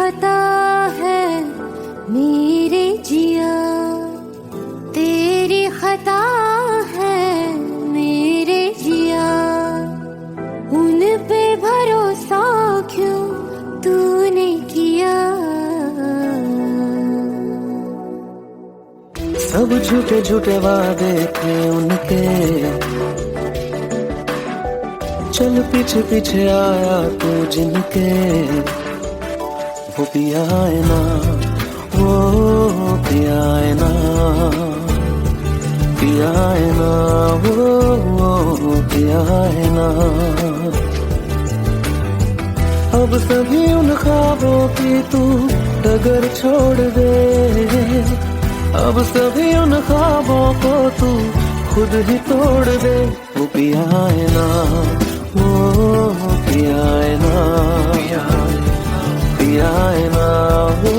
खता है मेरे जिया, तेरी खता है मेरे जिया, उन पे भरोसा क्यों तूने किया। सब झूठे झूठे वादे थे उनके, चल पीछे पीछे आया तू जिनके, वो पिया है ना, वो पिया है ना, पिया है ना, वो पिया है ना। अब सभी उन ख्वाबों की तू डगर छोड़ दे, अब सभी उन ख्वाबों को तू खुद ही तोड़ दे। वो पिया है ना, वो पिया है ना, पिया है ना, वो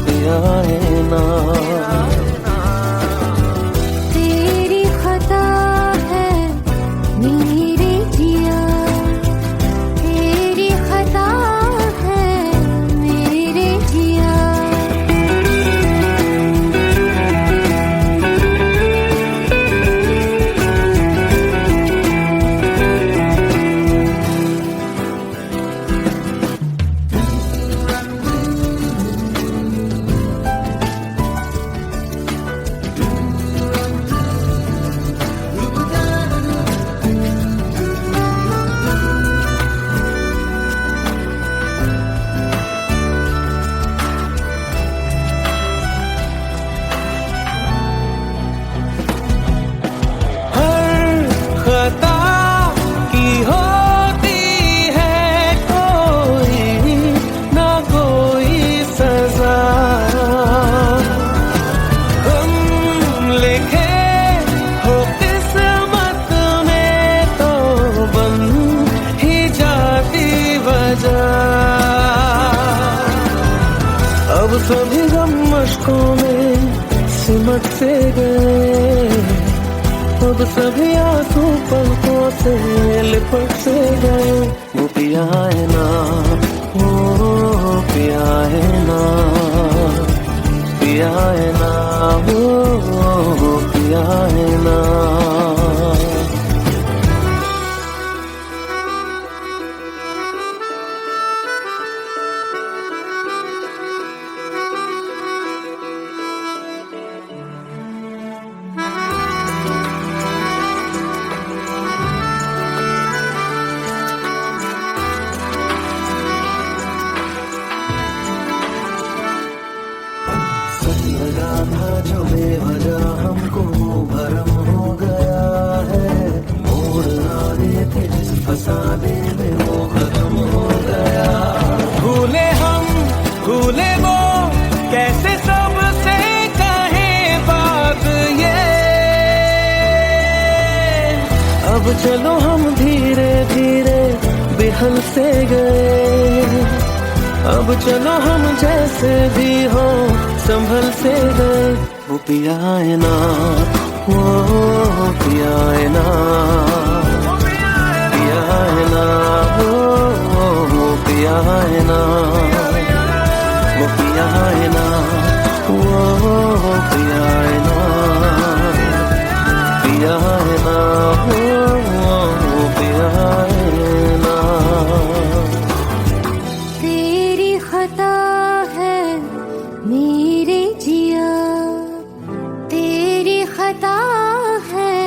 पिया है ना। तेरी खता है मेरे जिया, तेरी खता है मेरे जिया। अब सभी गम मशकों में सिमट से गए, अब सभी आंसू पलकों से लिपट से गए। वो पिया है ना, वो पिया है ना, पिया है ना, वो पिया है ना। लगा था जो बेवजह हमको भरम हो गया है, मोड़ आने थे जिस फसाने में वो खत्म हो गया। भूले हम भूले वो कैसे सबसे कहें बात ये, अब चलो हम धीरे धीरे बिहल से गए, अब चलो हम जैसे भी हो संभल से गए। वो पिया है ना, वो पिया है ना, पिया है ना, वो पिया है ना, वो पिया है ना, वो पिया है ना, पिया है ना, वो पिया है ना। तेरी खता है मेरे जिया, तेरी खता है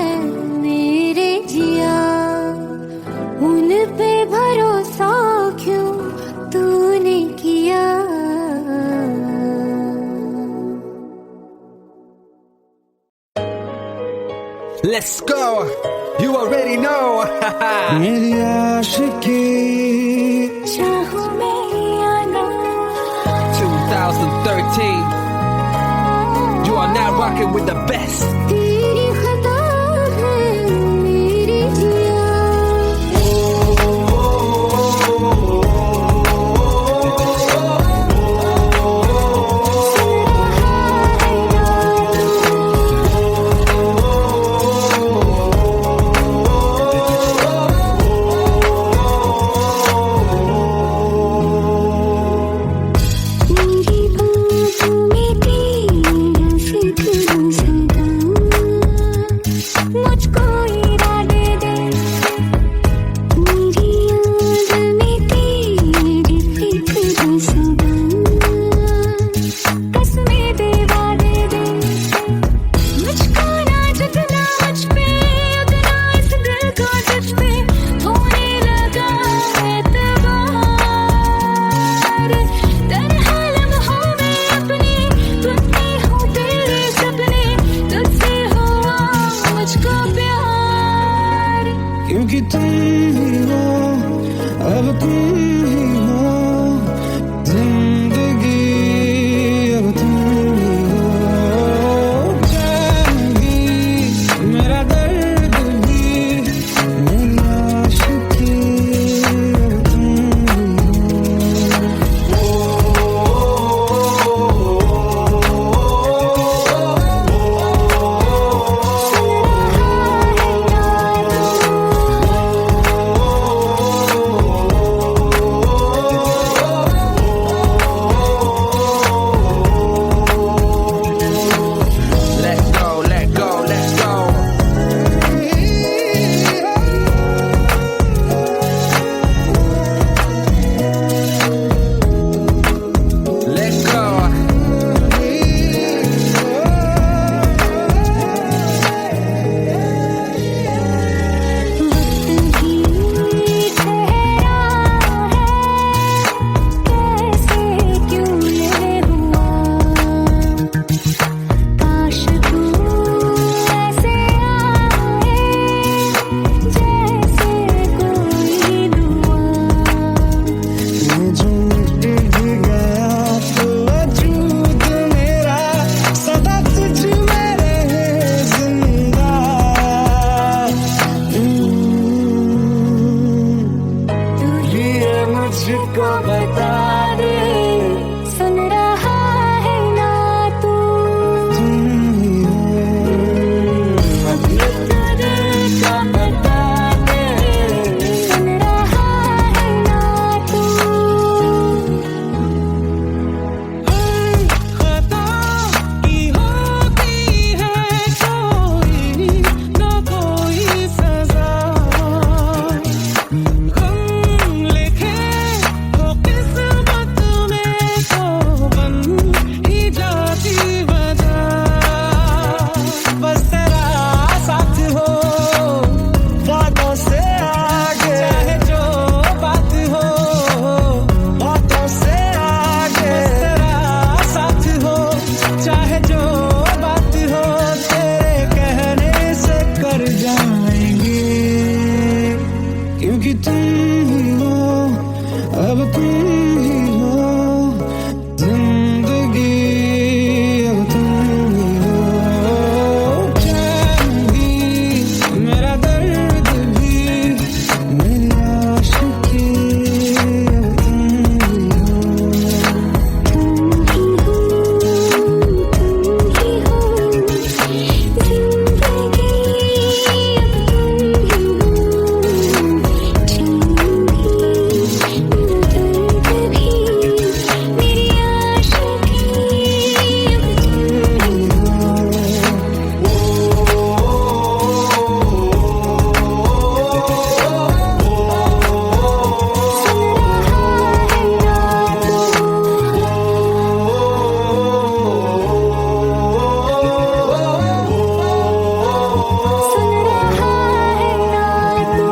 मेरे जिया, उन पे भरोसा क्यों तूने किया। Let's go, you already know. मेरी आशिकी चाहूं मैं या ना, 2013, you are now rocking with the best. तेरी खता है मेरे जिया। तुम ही हो जिंदगी, अब तुम ही हो चैन भी, मेरा दर्द भी, मेरी आशिकी, अब तुम ही हो। Let go, let go, let go. Let go. वक्त ही ठहरा है, कैसे क्यों ये हुआ, काश तू ऐसे आए जैसे कोई दुआ। मैं जो मिट भी गया तो वजूद मेरा सदा तुझ में रहे जिंदा। तू ये मुझको बता दे, सुन रहा है ना तू, तुम ही हो अब ये तुझे का बता दे, सुन रहा है ना तू। खता की होती है कोई ना कोई सजा, गम लिखे हो किस्मत में तो बन ही जाती वजह। बस तेरा साथ हो बातों से आगे, चाहे जो बात हो बातों से आगे। बस तेरा साथ हो चाहे जो बात हो, तेरे कहने से कर जाएंगे, क्योंकि तुम ही हो अब तुम ही हो जिंदगी, अब तुम ही हो चैन भी, मेरा दर्द भी, मेरी आशिकी, अब तुम ही हो। तुम ही हो, तुम ही हो जिंदगी, अब तुम ही हो चैन भी, मेरा दर्द भी, मेरी आशिकी, अब तुम ही हो। सुन रहा है ना तू।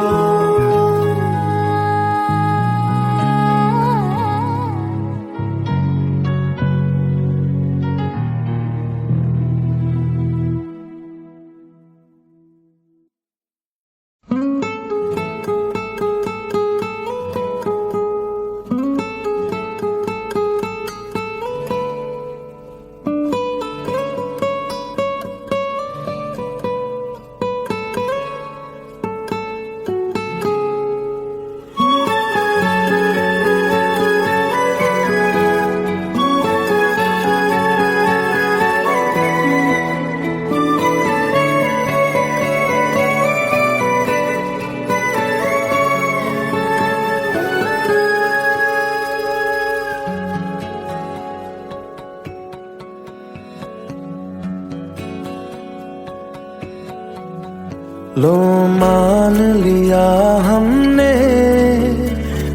लो मान लिया हमने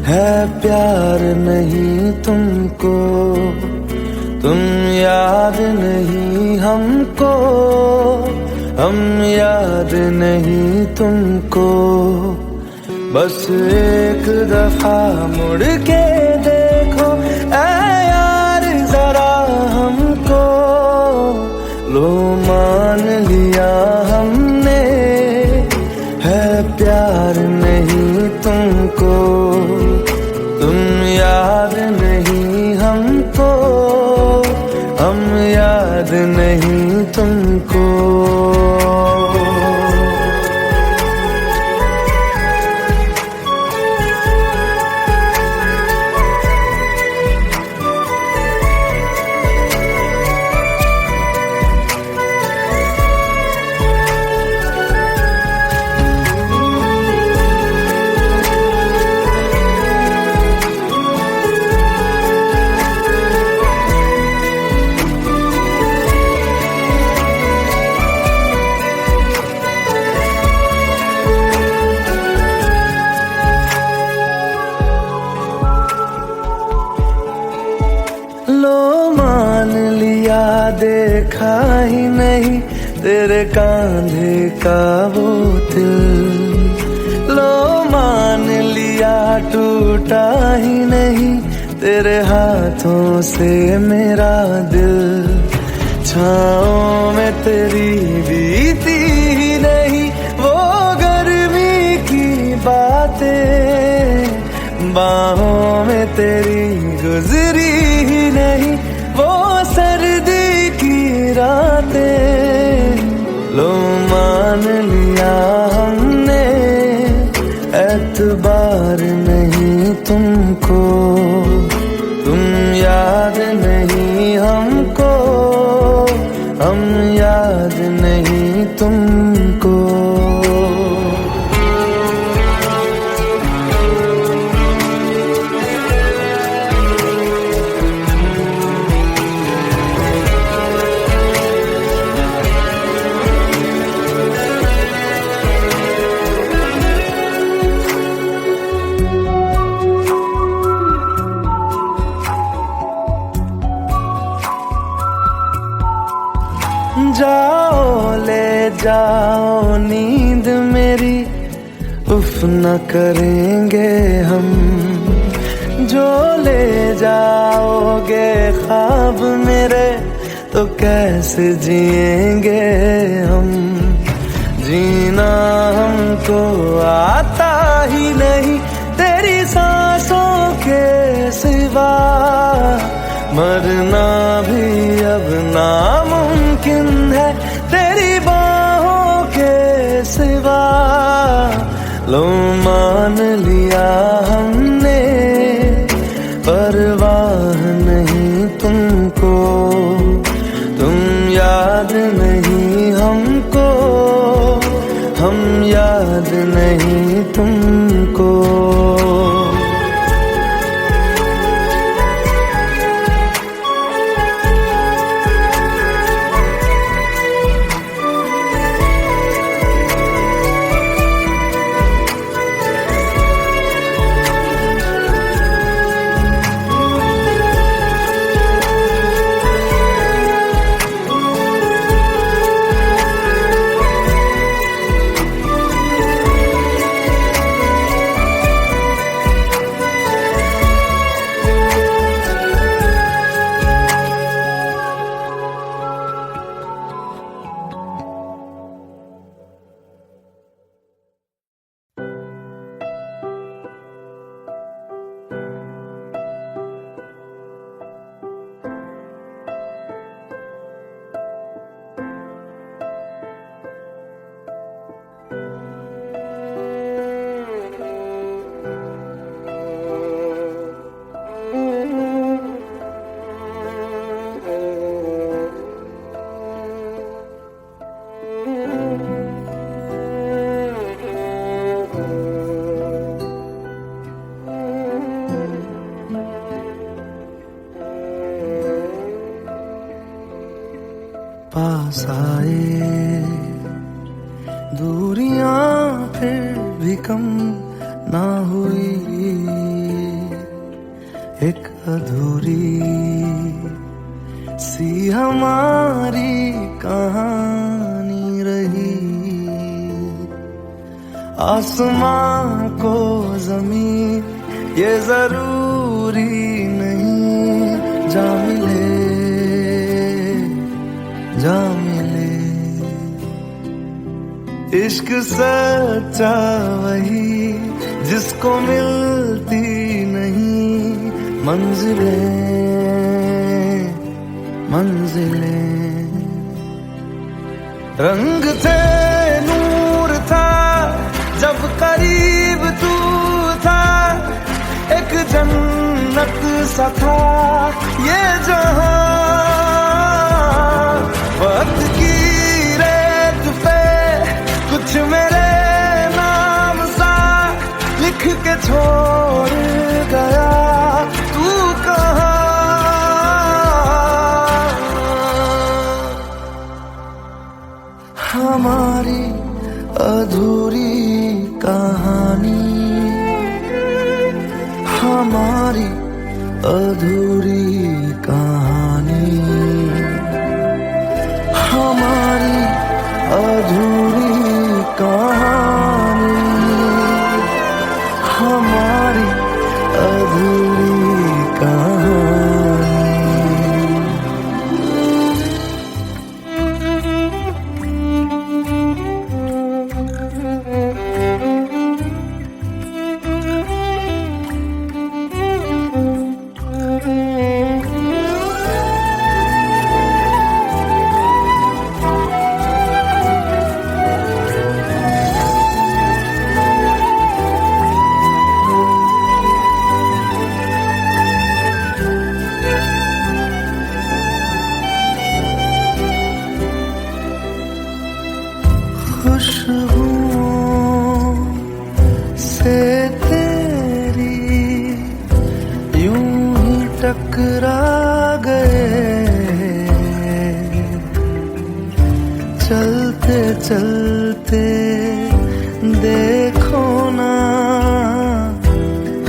है प्यार नहीं तुमको, तुम याद नहीं हमको, हम याद नहीं तुमको। बस एक दफा मुड़ के देखो ऐ यार जरा हमको। लो मान लिया हमने है प्यार नहीं तुमको, देखा ही नहीं तेरे कांधे का वो दिल। लो मान लिया टूटा ही नहीं तेरे हाथों से मेरा दिल। छाँव में तेरी बीती ही नहीं वो गर्मी की बातें, बाहों में तेरी गुजरी ही नहीं वो सर्दी की रातें। लो मान लिया हमने एतबार नहीं तुमको, तुम याद नहीं हमको, हम याद नहीं तुमको। जाओ ले जाओ नींद मेरी, उफ न करेंगे हम। जो ले जाओगे ख्वाब मेरे तो कैसे जिएंगे हम। जीना हमको आता ही नहीं तेरी सांसों के सिवा, मरना भी अब नामुमकिन है तेरी बाहों के सिवा। लो मान लिया हमने परवाह नहीं तुमको, तुम याद नहीं हमको, हम याद नहीं तुमको। पास आए दूरियां फिर भी कम ना हुई, एक अधूरी सी हमारी कहानी रही। आसमां को जमीन ये जरूरी नहीं जा मिले, जा मिले। इश्क सच्चा वही जिसको मिलती नहीं मंजिलें, मंजिलें। रंग थे नूर था जब करीब तू था, एक जन्नत सा था ये जहां। वक्त की रेत पे कुछ मेरे नाम सा लिख के छोड़ गया तू कहाँ। हमारी अधूरी कहानी, हमारी अधूरी कहानी। हमारी अधूरी कहानी, हमारी अधूरी कहानी। खुशबुओं से तेरी यूं ही टकरा गए, चलते चलते देखो ना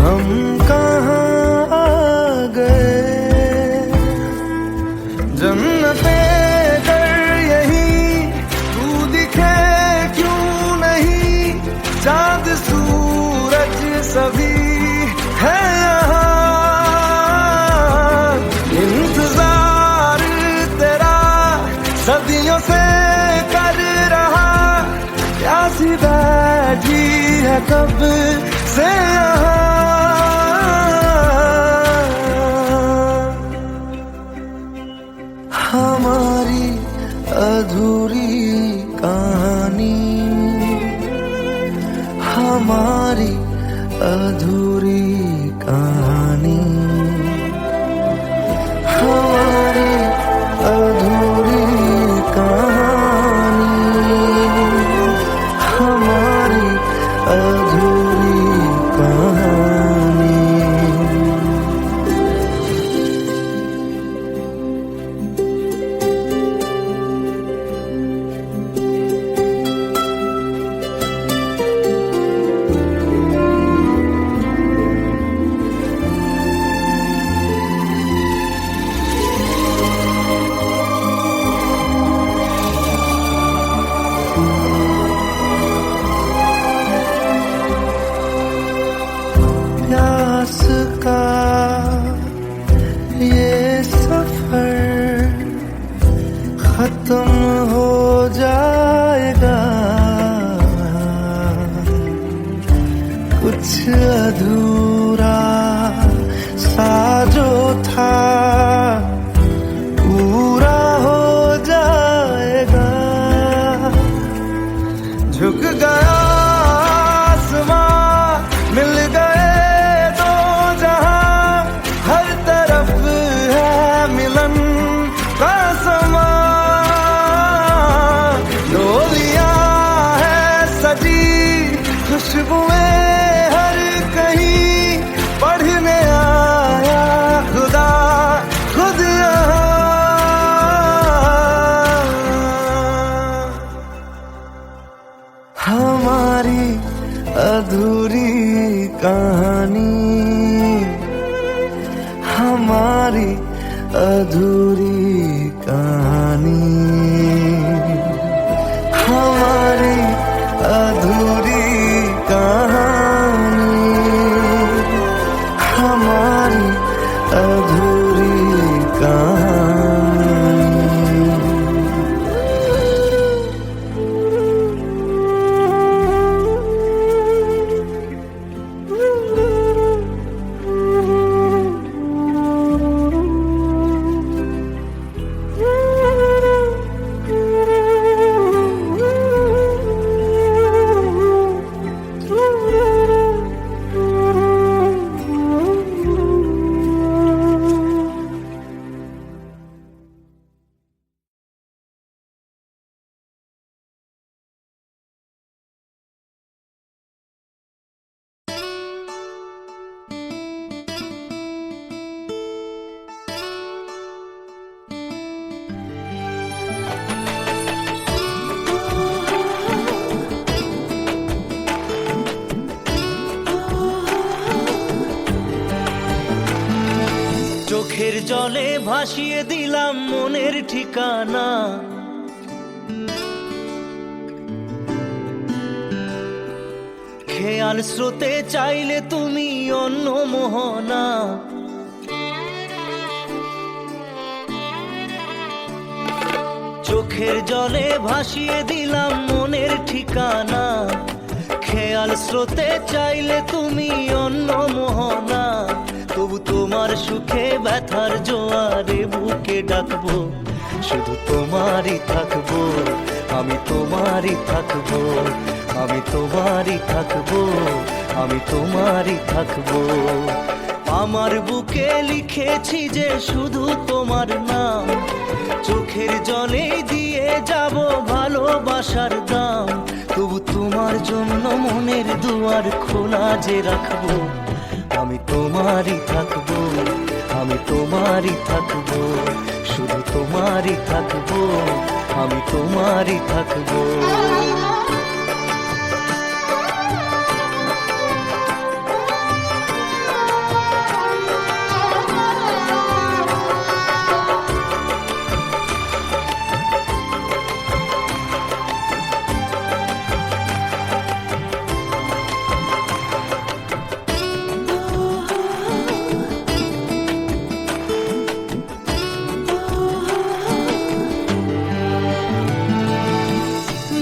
हम कहाँ आ गए। जन्नते चांद सूरज सभी है यहाँ, इंतजार तेरा सदियों से कर रहा, प्यासी बैठी है कब से यहाँ। हमारी अधूरी कहानी, हमारी अधूरी कहानी, हमारी अधूरी कहानी, हमारी अधूरी कहानी। प्यास का ये सफर खत्म हो जाएगा, कुछ अधूरा सा जो था पूरा हो जाएगा। झुक गया मिल गए दो जहां, हर तरफ है मिलन का समा। डोलियां है सजी खुशबुएं हर कहीं, पढ़ने आया खुदा खुद यहाँ। हमारी अधूरी कहानी, हमारी अधूरी कहानी, हमारी अधूरी कहानी, हमारी अधूरी कहानी। চোখের জলে ভাসিয়ে দিলাম মনের ঠিকানা, খেয়াল স্রোতে চাইলে তুমি অন্য মোহনা, চোখের জলে ভাসিয়ে দিলাম মনের ঠিকানা। খেয়াল স্রোতে চাইলে তুমি অন্য মোহনা, তবু তোমার সুখে ব্যথার জোয়ারে বুকে ডাকবো, শুধু তোমারই থাকবো, আমি তোমারই থাকবো, আমি তোমারই থাকবো, আমি তোমারই থাকবো। আমার বুকে লিখেছি যে শুধু তোমার নাম, চোখের জলে দিয়ে যাব ভালোবাসার দাম, তবু তোমার জন্য মনের দুয়ার খোলা যে রাখবো, আমি তোমারই থাকবো, আমি তোমারই থাকবো, শুধু তোমারই থাকবো, আমি তোমারই থাকবো।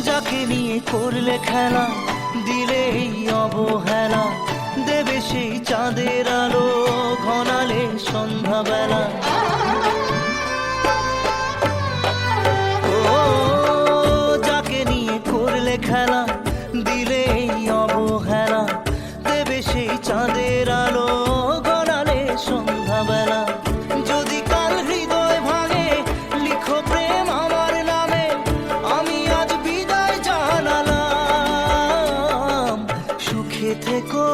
যাকে নিয়ে করলে খেলা, দিলে এই অবহেলা, দেবে সেই চাঁদের আলো ঘনালে সন্ধ্যাবেলা। ও যাকে নিয়ে করলে খেলা, দিলে এই অবহেলা, দেবে সেই চাঁদের আলো ঘনালে সন্ধ্যাবেলা। যদি কাল হৃদয় ভাঙে লিখো প্রেম আমার নামে, আমি আজ বিদায় জানালাম। সুখে থেকো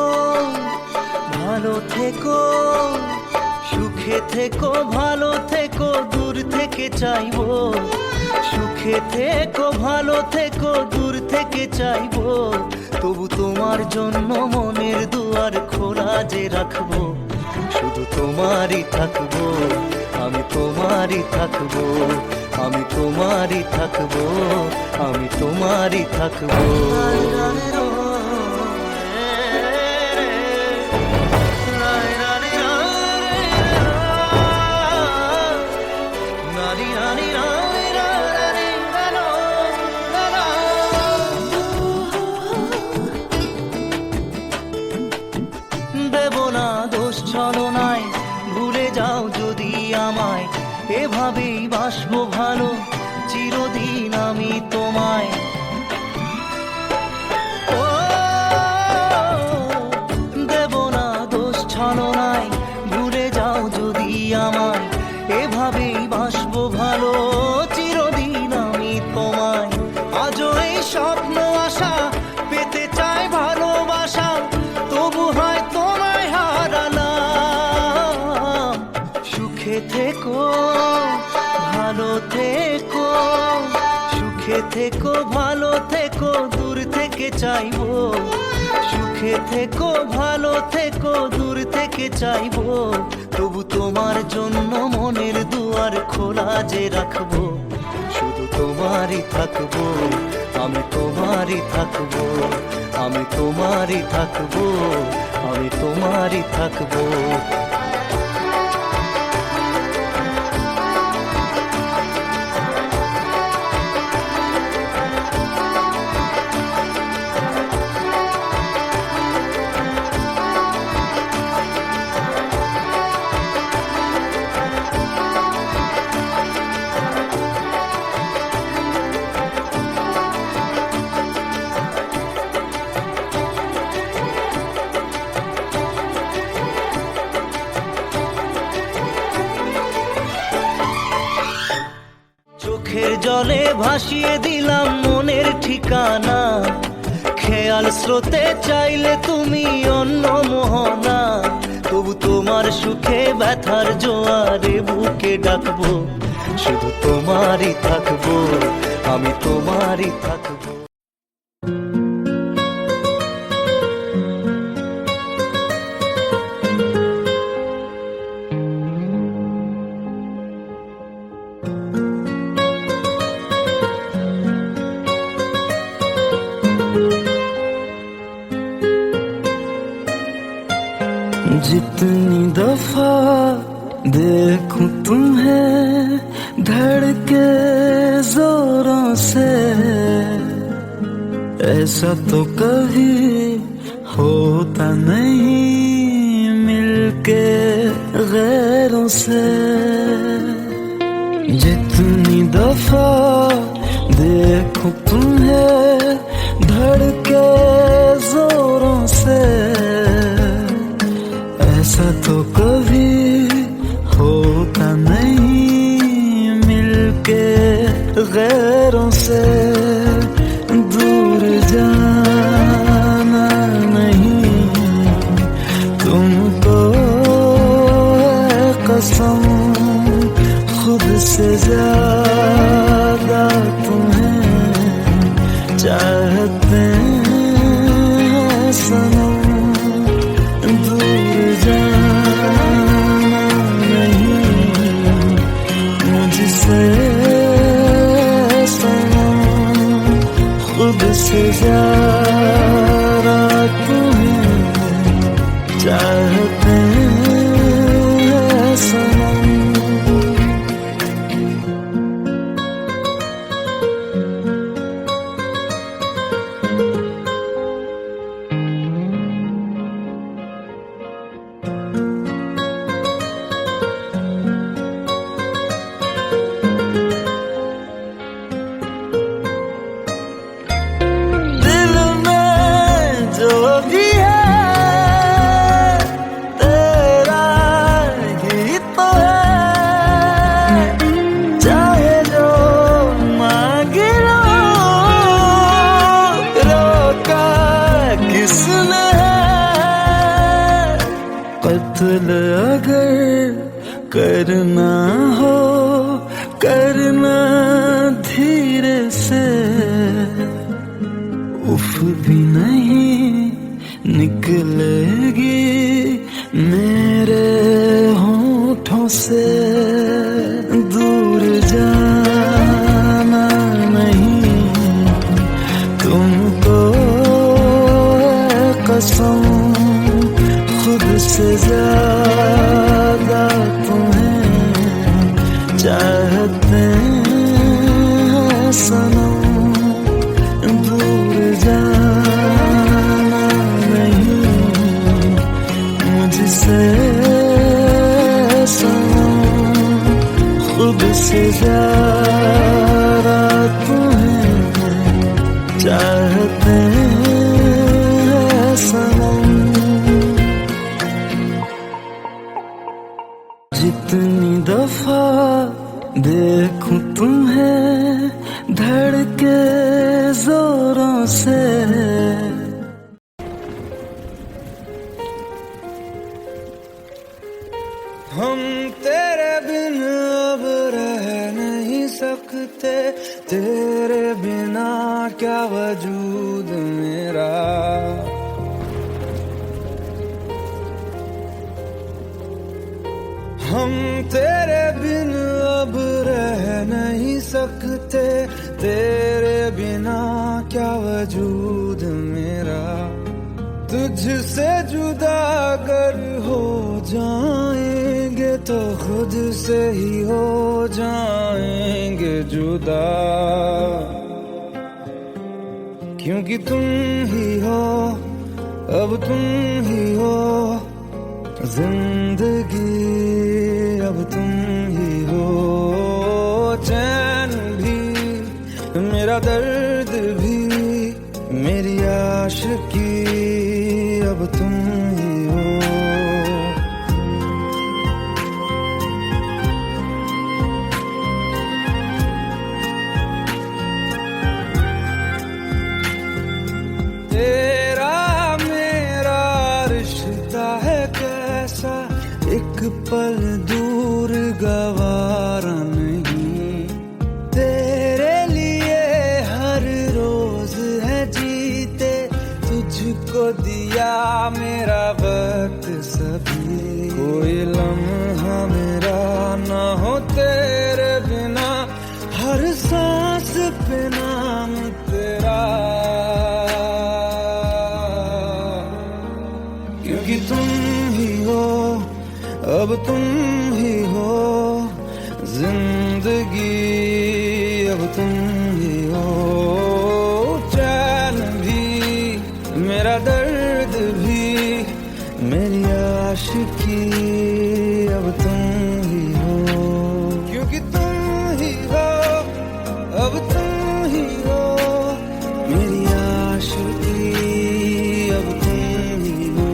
ভালো থেকো, সুখে থেকো ভালো থেকো, দূর থেকে চাইবো, সুখে থেকো ভালো থেকো, দূর থেকে চাইবো, তবু তোমার জন্য মনের দুয়ার খোলা যে রাখবো, শুধু তোমারই থাকবো, আমি তোমারই থাকবো, আমি তোমারই থাকবো, আমি তোমারই থাকবো। দেব না দোষ ছলনায়, ভুলে যাও যদি আমায়, এভাবেই বাসবো ভালো চিরদিন আমি তোমায়। ও দেব না দোষ ছলনায়, ভুলে যাও যদি আমায়, এভাবেই বাসবো ভালো চিরদিন আমি তোমায়। আজও এই স্বপ্ন আশা পেতে চাই ভালোবাসা, তবু হয় তোমায় হারালাম। সুখে থেকো ভালো থেকো, সুখে থেকো ভালো থেকো, দূর থেকে চাইবো, সুখে থেকো ভালো থেকো, দূর থেকে চাইবো, তবু তোমার জন্য মনের দুয়ার খোলা যে রাখবো, শুধু তোমারই থাকবো, আমি তোমারই থাকবো, আমি তোমারই থাকবো, আমি তোমারই থাকবো। চোখের জলে ভাসিয়ে দিলাম মনের ঠিকানা, খেয়াল স্রোতে চাইলে তুমি অন্য মোহনা, তবু তোমার সুখে ব্যথার জোয়ারে বুকে ডাকবো, শুধু তোমারই থাকবো, আমি তোমারই থাকবো। जितनी दफा देखूं तुम्हें धड़के जोरों से, ऐसा तो कभी होता नहीं मिलके गैरों से। जितनी दफा देखूं तुम्हें धड़के जोरों से, ऐसा तो कभी होता नहीं मिलके गैरों से। दूर जाना नहीं तुमको है कसम, खुद से ज्यादा तुम्हें चाहते हैं सनम। दूर जाना नहीं मुझसे सनम, खुद से ज्यादा तुम्हें चाहते हैं सनम। कत्ल अगर करना हो करना धीरे से, उफ भी नहीं निकलेगी मेरे होठों से। दूर जाना नहीं तुमको है कसम, खुद से ज्यादा तुम्हें चाहते हैं सनम। दूर जाना नहीं मुझसे सनम, खुद से ज्यादा तुम्हें चाहते हैं सनम। जितनी दफा देखूं तुम्हें धड़के जोरों से, हम तेरे बिन अब रह नहीं सकते, तेरे बिना क्या वजूद मेरा। हम तेरे बिन अब रह नहीं सकते, तेरे बिना क्या वजूद मेरा। तुझसे जुदा अगर हो जाएंगे तो खुद से ही हो जाएंगे जुदा, क्योंकि तुम ही हो अब तुम ही हो जिंदगी, अब तुम ही हो चैन भी मेरा दर्द भी मेरी आशिकी, अब तुम ही हो। तेरा मेरा रिश्ता है कैसा, एक पल दूर गवारा नहीं। तेरे लिए हर रोज है जीते, तुझको दिया मेरा वक्त सभी। कोई लम्हा मेरा ना हो तेरे बिना, हर सांस पे नाम तेरा, क्योंकि तुम ही हो अब तुम ही हो जिंदगी, अब तुम ही हो चैन भी, मेरा दर्द भी, मेरी आशिकी, अब तुम ही हो, क्योंकि तुम ही हो, अब तुम ही हो मेरी आशिकी, अब तुम ही हो।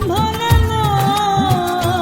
भोलेनाथ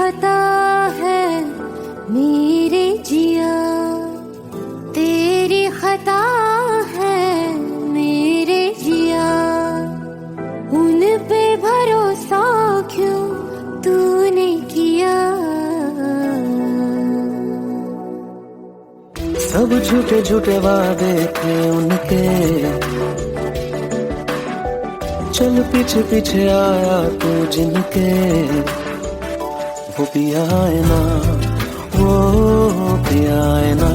खता है मेरे जिया, तेरी खता है मेरे जिया, उन पे भरोसा क्यों तूने किया। सब झूठे झूठे वादे थे उनके, चल पीछे पीछे आया तू जिनके, वो पिया है ना, वो पिया है ना,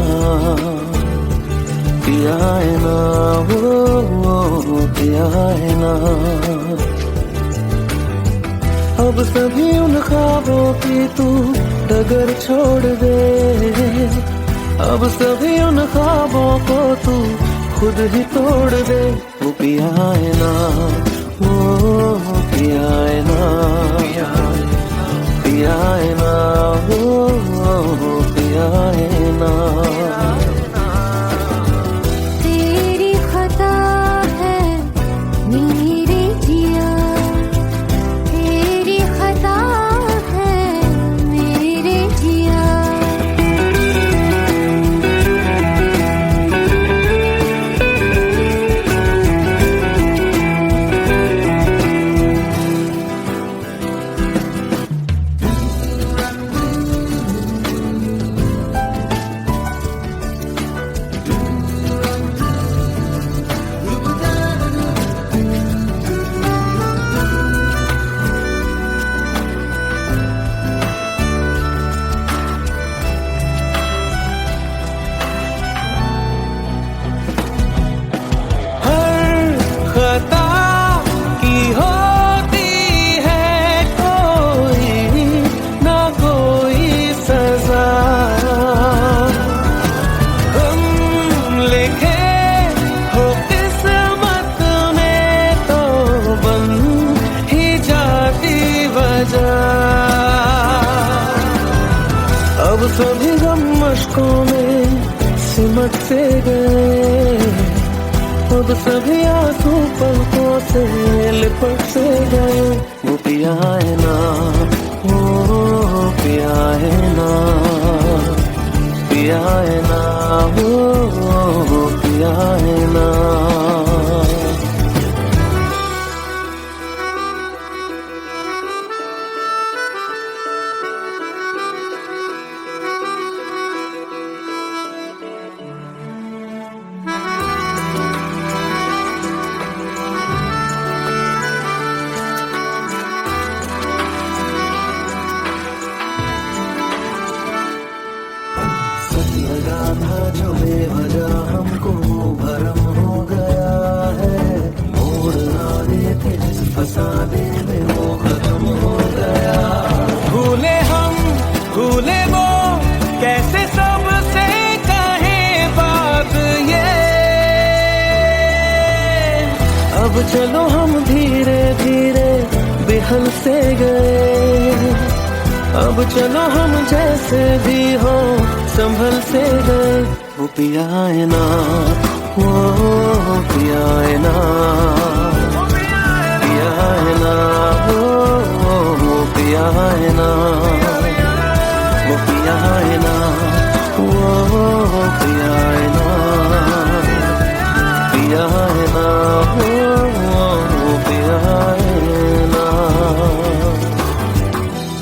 पिया है ना, वो पिया है ना। अब सभी उन ख्वाबों की तू डगर छोड़ दे, अब सभी उन ख्वाबों को तू खुद ही तोड़ दे। वो पिया है ना, वो पिया है ना, पिया है ना, वो पिया है ना। तेरी खता है मेरे जिया, तेरी खता है मेरे जिया। खता की होती है कोई ना कोई सजा, हम लिखे हो किस्मत में तो बन ही जाती वजह। अब सभी गम मशकों में सिमट से गए, अब सभी आंसू पलकों से लिपट से गए। वो पिया है ना, वो पिया है ना, पिया है ना, वो पिया है ना। लगा था जो बेवजह हमको वो भरम हो गया है, मोड़ आने थे जिस फसाने में वो खत्म हो गया। भूले हम भूले वो कैसे सबसे कहे बात ये, अब चलो हम धीरे धीरे बेहल से गए, अब चलो हम जैसे भी हो संभल से गए। वो पिया है ना, वो पिया है ना, पिया है ना, वो पिया है ना, वो पिया है ना, वो पिया है ना, पिया है ना, वो पिया है ना।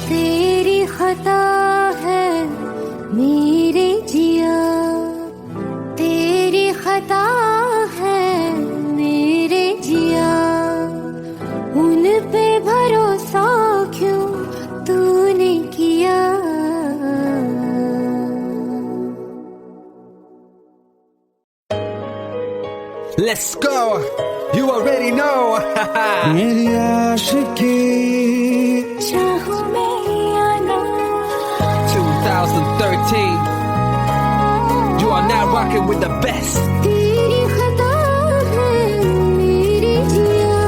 तेरी खता है मेरे जिया, तेरी खता है मेरे जिया, उन पे भरोसा क्यों तूने किया। Let's go. You already know. मेरी आशिकी चाहूं मैं या ना, 2013. You are now rocking with the best. तेरी खता है मेरे जिया।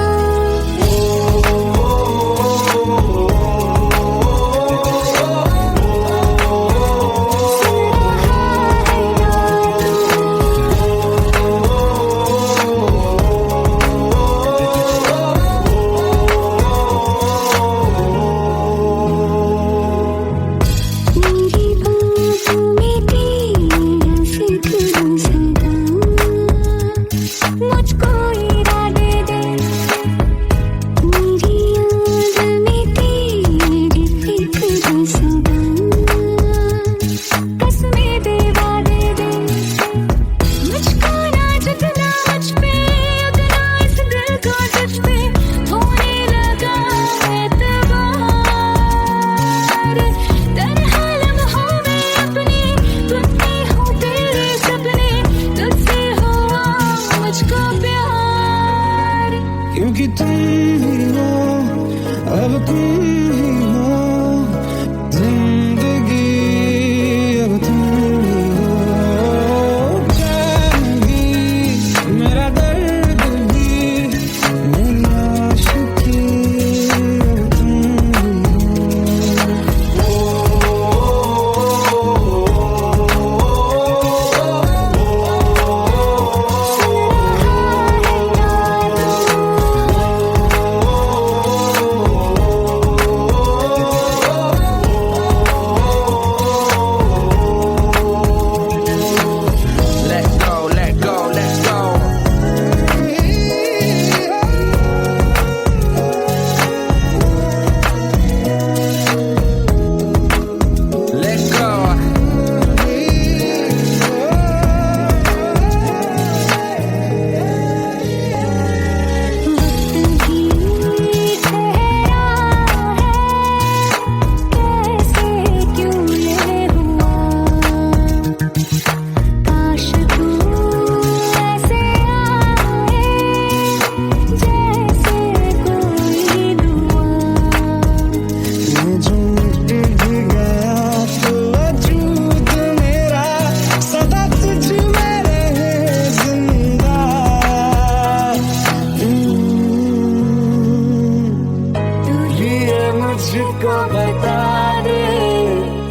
मुझको बता दे,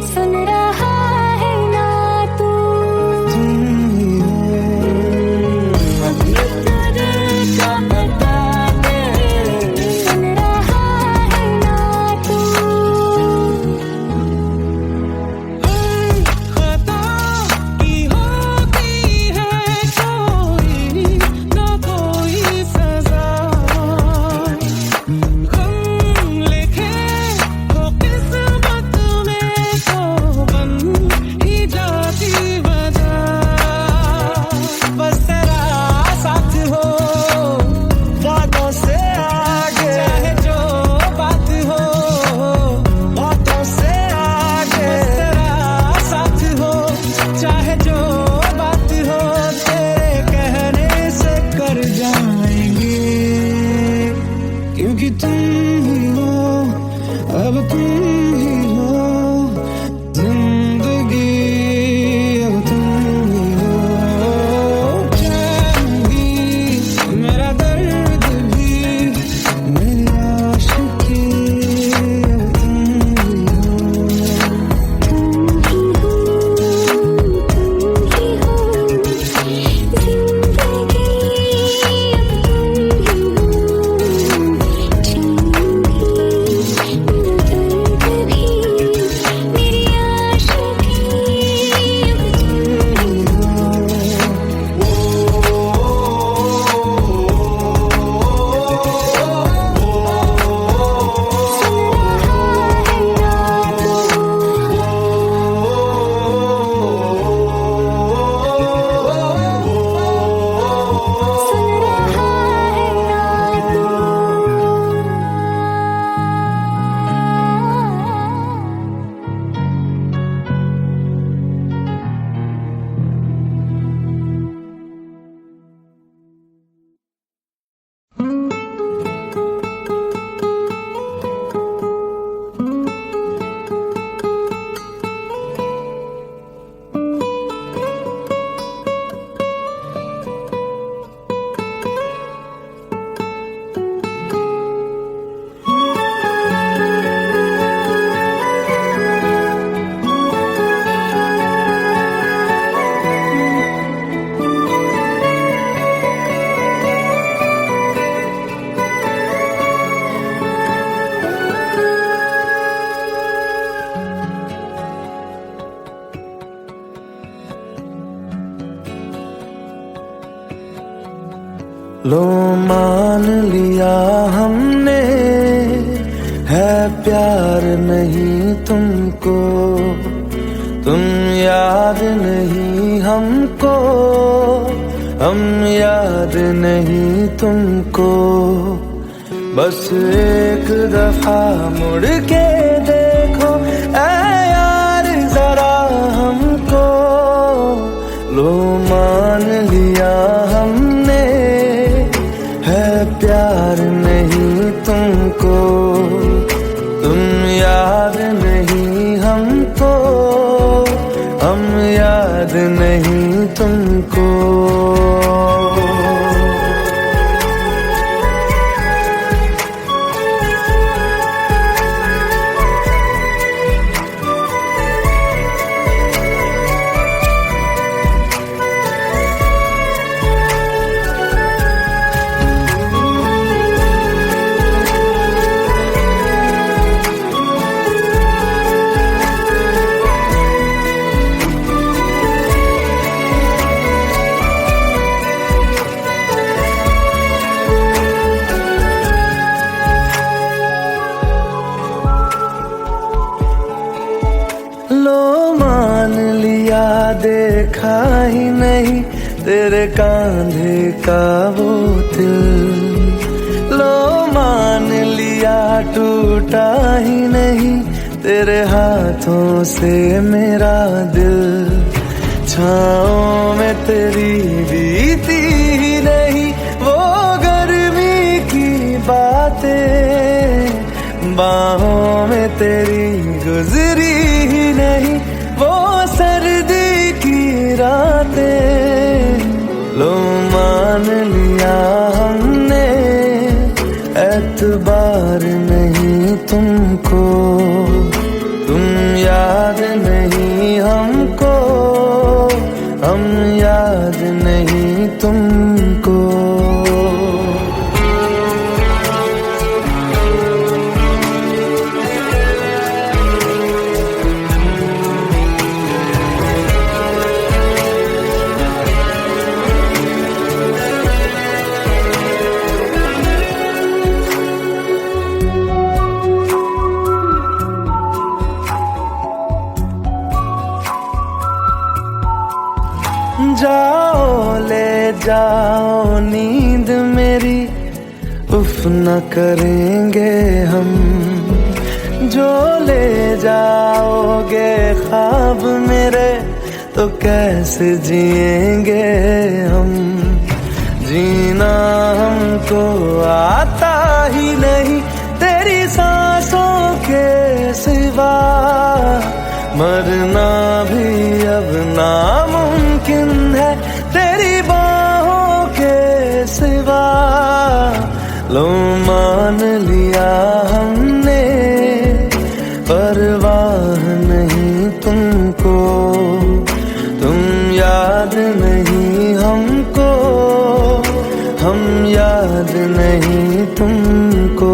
सुन रहा है ना तू? तुम ही हो। अपनी कदर का बता दे, सुन रहा है ना तू? खता की होती है कोई ना कोई सजा, गम लिखे तो किस्मत में तो बन ही जाती वजह। बस तेरा साथ हो बातों से आगे, चाहे जो बात हो बातों से आगे। बस तेरा साथ हो चाहे जो बात हो, तेरे कहने से कर जाएंगे, क्योंकि तुम ही हो, अब तुम ही हो जिंदगी, अब तुम ही हो। चैन भी मेरा दर्द भी मेरी आशिकी, अब तुम ही हो। लो मान लिया हमने है प्यार नहीं तुमको, तुम याद नहीं हमको, हम याद नहीं तुमको। बस एक दफा मुड़ के देखो ऐ यार जरा हमको। लो मान लिया हमने है प्यार नहीं तुमको, तुम याद नहीं हमको, हम याद नहीं तुमको। लो मान लिया देखा ही नहीं तेरे कांधे का वो दिल। लो मान लिया टूटा ही नहीं तेरे हाथों से मेरा दिल। छाँव में तेरी बीती ही नहीं वो गर्मी की बातें, बाहों में तेरी गुजरी ही नहीं वो सर्दी की रातें। लो मान लिया हमने एतबार नहीं तुमको, तुम याद नहीं हमको, हम याद नहीं तुमको। जाओ ले जाओ नींद मेरी, उफ न करेंगे हम। जो ले जाओगे ख्वाब मेरे, तो कैसे जिएंगे हम। जीना हमको आता ही नहीं तेरी सांसों के सिवा, मरना भी अब नामुमकिन है तेरी बाहों के सिवा। लो मान लिया हमने, परवाह नहीं तुमको, तुम याद नहीं हमको, हम याद नहीं तुमको।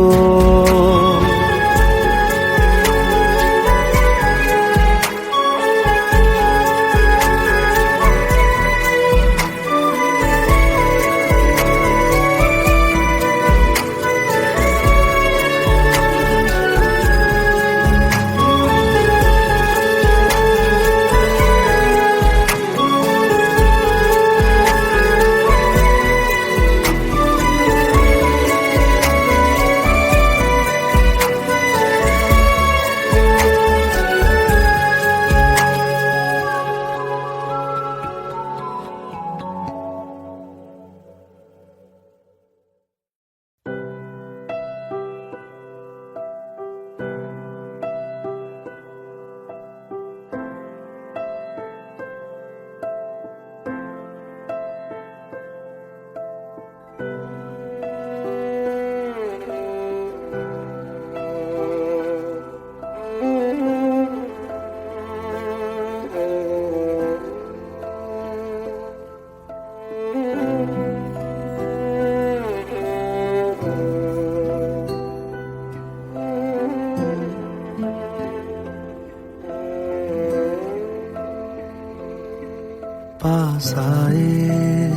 पास आए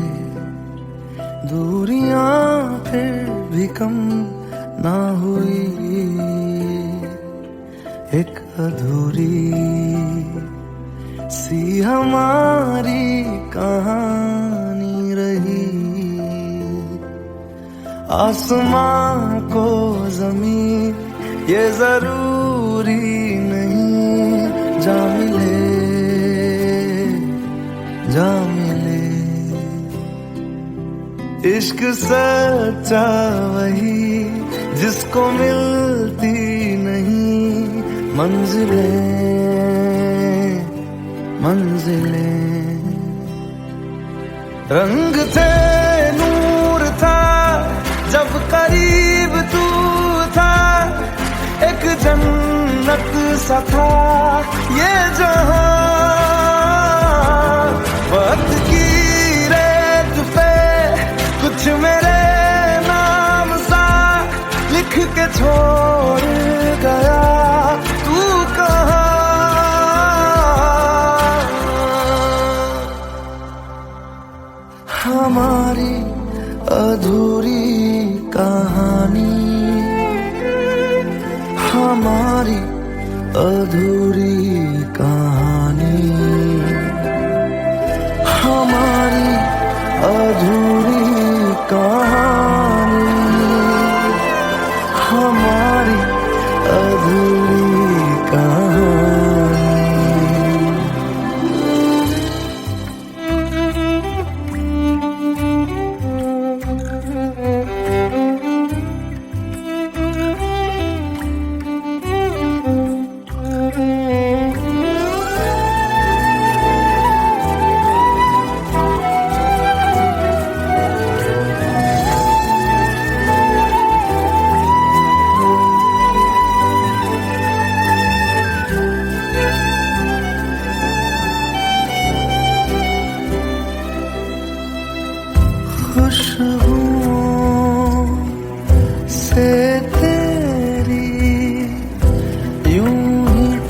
दूरियां फिर भी कम ना हुई, एक अधूरी सी हमारी कहानी रही। आसमां को ज़मीन ये जरूरी नहीं, जा मिले जा मिले। इश्क सच्चा वही जिसको मिलती नहीं मंजिलें मंजिलें। रंग थे नूर था जब करीब तू था, एक जन्नत सा था ये जहां। वक्त की रेत पे कुछ मेरे नाम सा लिख के छोड़ गया, तू कहाँ। हमारी अधूरी कहानी, हमारी अधूरी कहानी, हमारी अधूरी कहानी, हमारी अधूरी कहानी।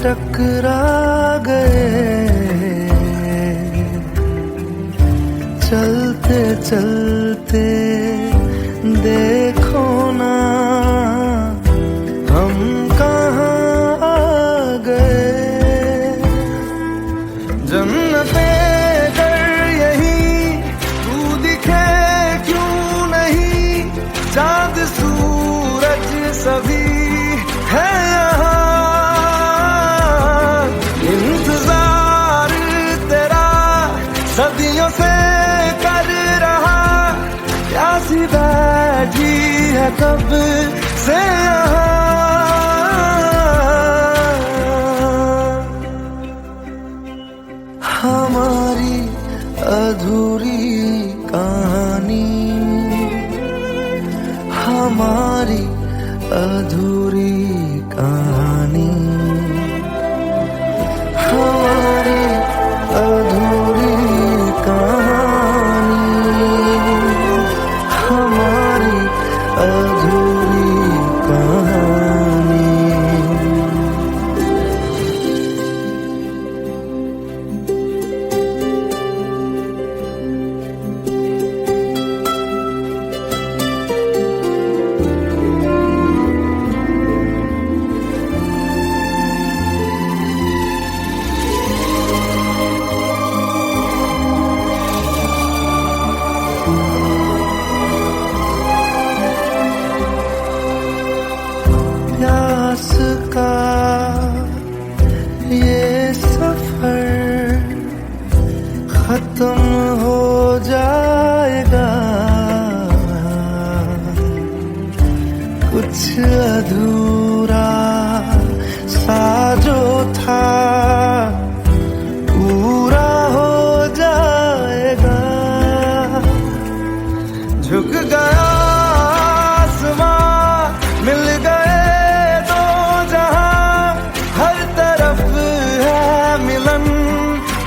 टकरा गए, चलते चलते देखो ना हम कहाँ आ गए। जन्नते कर यही तू दिखे क्यों नहीं, चाँद सूरज सभी है यहाँ। इंतजार तेरा सदियों से कर रहा, प्यासी बैठी है कब से यहाँ। हमारी अधूरी कहानी, हमारी अधूरी कहानी, हमारी अधूरी कहानी, हमारी अधूरी कहानी। प्यास का ये सफर खत्म हो जाएगा, कुछ अधूरा सा जो था पूरा हो जाएगा। झुक गया आसमां, मिल गए दो जहां, हर तरफ है मिलन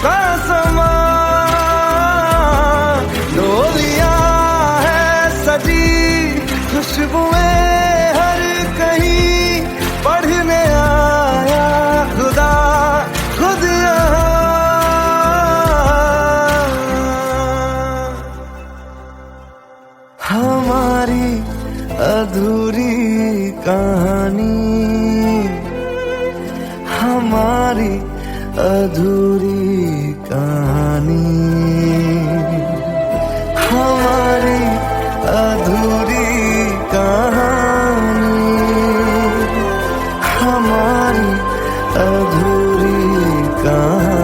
का समा। डोलियां है सजी खुशबुएं हर कहीं, पढ़ने आया खुदा खुद यहाँ। हमारी अधूरी कहानी, हमारी अधूरी कहानी, हमारी अधूरी कहानी, हमारी अधूरी कहानी।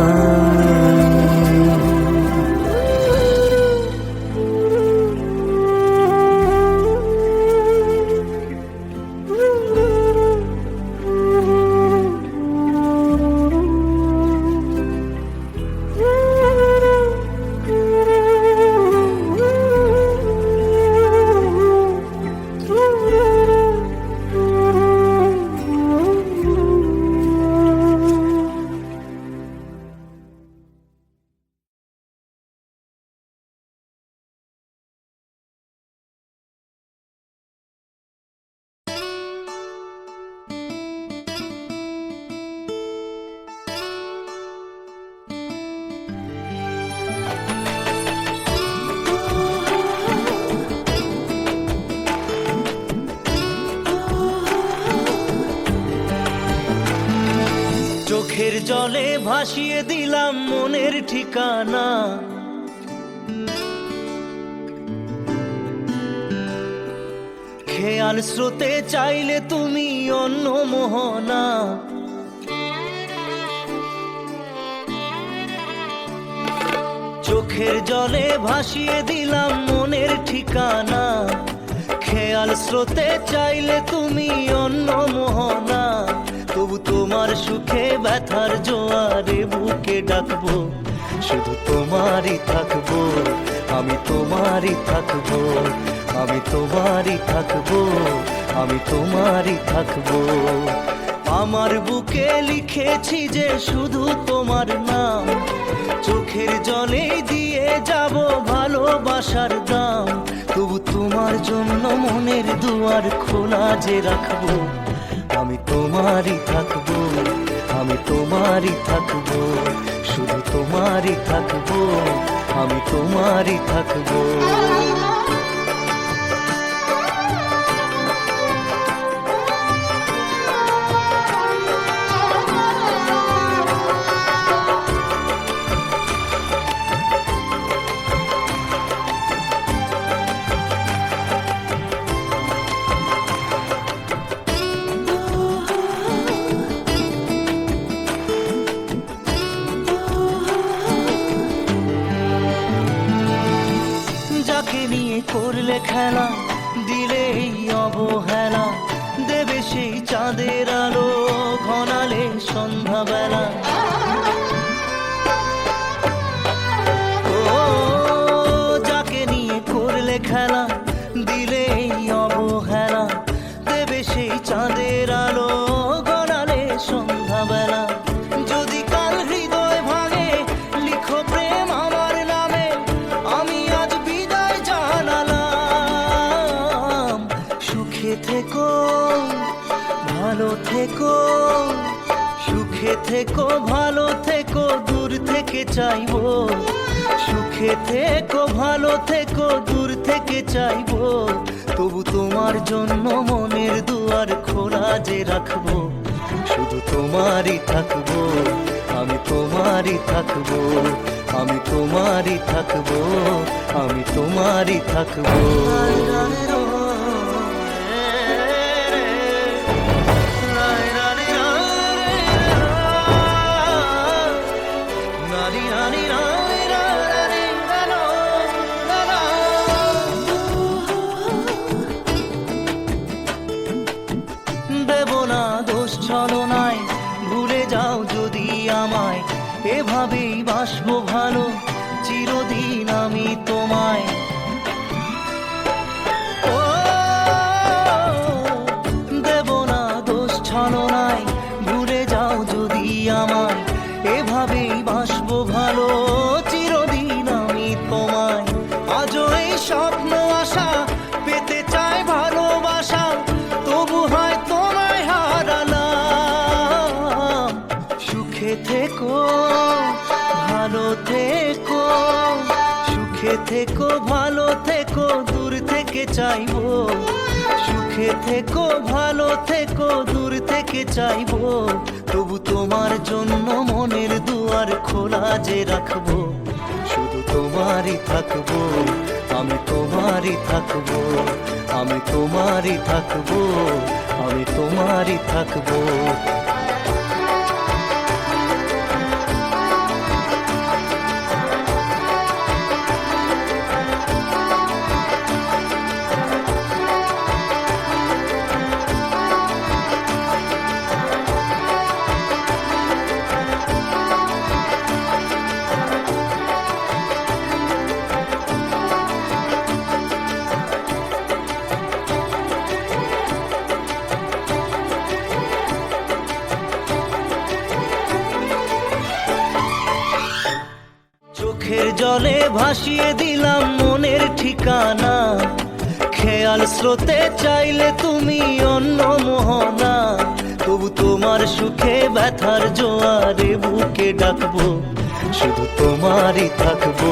চোখের জলে ভাসিয়ে দিলাম মনের ঠিকানা, খেয়াল স্রোতে চাইলে তুমি অন্য মোহনা। চোখের জলে ভাসিয়ে দিলাম মনের ঠিকানা, খেয়াল স্রোতে চাইলে তুমি অন্য মোহনা। তবু তোমার সুখে ব্যথার জোয়ারে বুকে ডাকবো, শুধু তোমারই থাকবো, আমি তোমারই থাকবো, আমি তোমারই থাকবো, আমি তোমারই থাকবো। আমার বুকে লিখেছি যে শুধু তোমার নাম, চোখের জলে দিয়ে যাব ভালোবাসার দাম। তবু তোমার জন্য মনের দুয়ার খোলা যে রাখবো, আমি আমি তোমারই থাকবো, আমি তোমারই থাকবো, শুধু তোমারই থাকবো, আমি তোমারই থাকবো। যাকে নিয়ে করলে খেলা, দিলে এই অবহেলা, দেবে সেই চাঁদের আলো ঘনালে সন্ধ্যাবেলা। ও যাকে নিয়ে করলে খেলা, দিলে এই অবহেলা, দেবে সেই চাঁদের আলো ঘনালে সন্ধ্যাবেলা। যদি কাল হৃদয় ভাঙে, লিখো প্রেম আমার নামে, আমি আজ বিদায় জানালাম। সুখে থেকো, ভালো থেকো, সুখে থেকো, ভালো থেকো, দূর থেকে চাইবো। সুখে থেকো, ভালো থেকো, দূর থেকে চাইবো, তবু তোমার জন্য মনের দুয়ার খোলা যে রাখবো। শুধু তোমারই থাকবো, আমি তোমারই থাকবো, আমি তোমারই থাকবো, আমি তোমারই থাকবো। দেব না দোষ ছলনায়, ভুলে যাও যদি আমায়, এভাবেই বাসবো ভালো চিরদিন আমি তোমায়। ও দেব না দোষ ছলনায়, ভুলে যাও যদি আমায়, এভাবেই বাসবো ভালো চিরদিন আমি তোমায়। আজও এই স্বপ্ন আশা পেতে চাই ভালোবাসা, তবু হয় তোমায় হারালাম। সুখে থেকো, ভালো থেকো, সুখে থেকো, ভালো থেকো, দূর থেকে চাইবো। সুখে থেকো, ভালো থেকো, দূর থেকে চাইবো, তবু তোমার জন্য মনের দুয়ার খোলা যে রাখবো। শুধু তোমারই থাকবো, আমি তোমারই থাকবো, আমি তোমারই থাকবো, আমি তোমারই থাকবো। চোখের জলে ভাসিয়ে দিলাম মনের ঠিকানা, খেয়াল স্রোতে চাইলে তুমি অন্য মোহনা, তবু তোমার সুখে ব্যথার জোয়ারে বুকে ডাকবো। শুধু তোমারই থাকবো,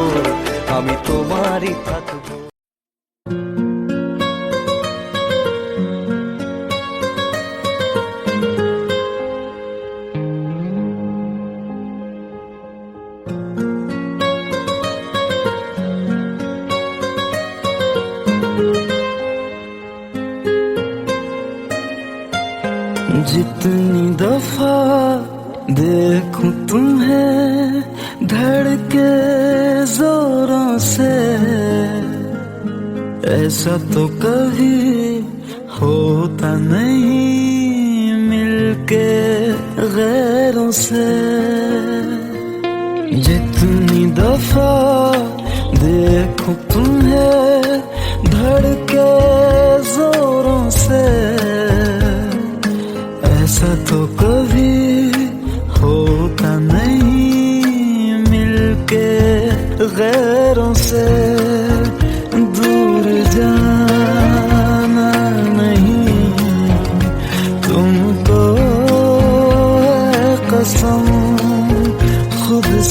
আমি তোমারই থাকবো। जितनी दफा देखूं तुम्हें धड़के जोरों से, ऐसा तो कभी होता नहीं मिलके गैरों से। जितनी दफा देखूं तुम्हें धड़के जोरों से, ऐसा तो कभी होता नहीं मिलके गैरों से। दूर जाना नहीं तुमको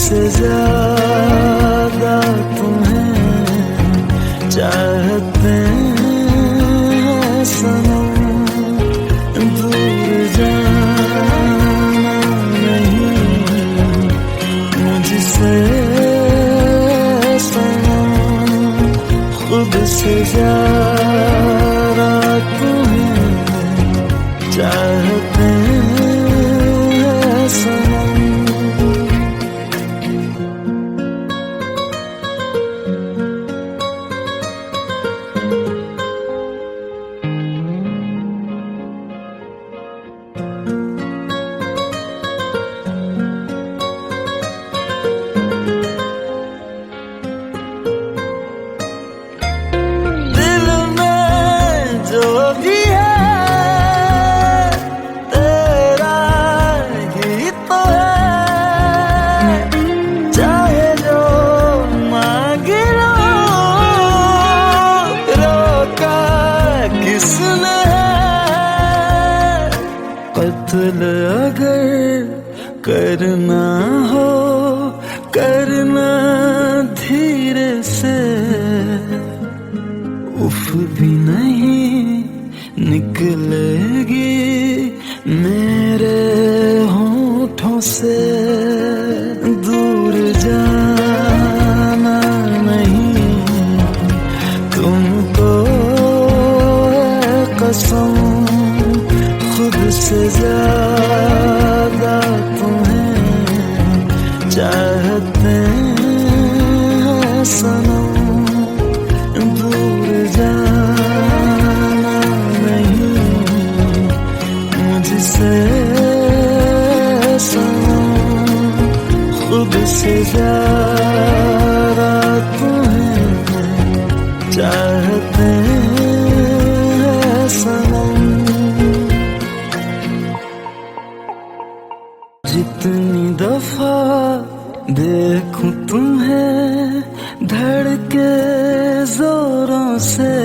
से ज्यादा तुम्हें चाहते हैं सनम, दूर जाना नहीं मुझसे सनम, खुद से ज्यादा तुम्हें चाहते हैं सनम। दिल में जो भी है तेरा ही तो है, चाहे जो मांग लो, रोका किसने है। कत्ल अगर करना हो करना धीरे से, उफ भी नहीं निकलेगी मेरे होठों से, दूर जाना नहीं तुमको है कसम, खुद से ज्यादा तुम्हें चाहते हैं सनम, दूर जाना नहीं मुझसे सनम, खुद से ज्यादा तुम्हें चाहते हैं सनम। जितनी दफा देखूं तुम्हें धड़के जोरों से,